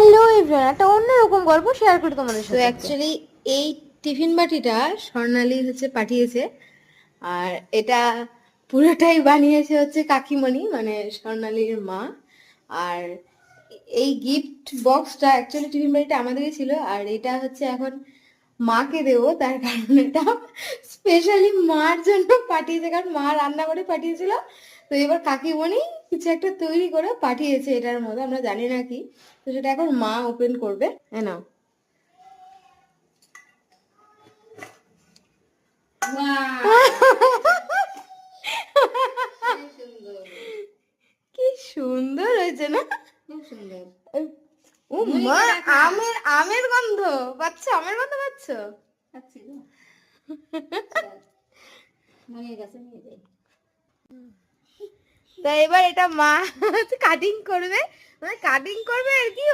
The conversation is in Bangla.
হ্যালো এভরিওয়ান, একটা অন্যরকম গল্প শেয়ার করি তোমাদের তো সাথে। অ্যাকচুয়ালি এই টিফিন বাটিটা স্বর্ণালী হচ্ছে পাঠিয়েছে, আর এটা পুরোটাই বানিয়েছে হচ্ছে কাকিমণি, মানে স্বর্ণালীর মা। আর এই গিফট বক্সটা অ্যাকচুয়ালি টিফিন বাটিটা আমাদেরই ছিল, আর এটা হচ্ছে এখন মাকে দেবো, তার কারণ এটা স্পেশালি মার জন্য পাঠিয়েছে, কারণ মা রান্না করে পাঠিয়েছিল। তো এবার কাকিমণি কিছু একটা তৈরি করে পাঠিয়েছে এটার মধ্যে, আমরা জানি না কি। তো সেটা এখন মা ওপেন করবে। হ্যাঁ নাও। কি সুন্দর হয়েছে না? ও মা, আমের আমের গন্ধ পাচ্ছ? আমের গন্ধ পাচ্ছ? তা এবার এটা মা কাটিং করবে, মানে কাটিং করবে আর কি।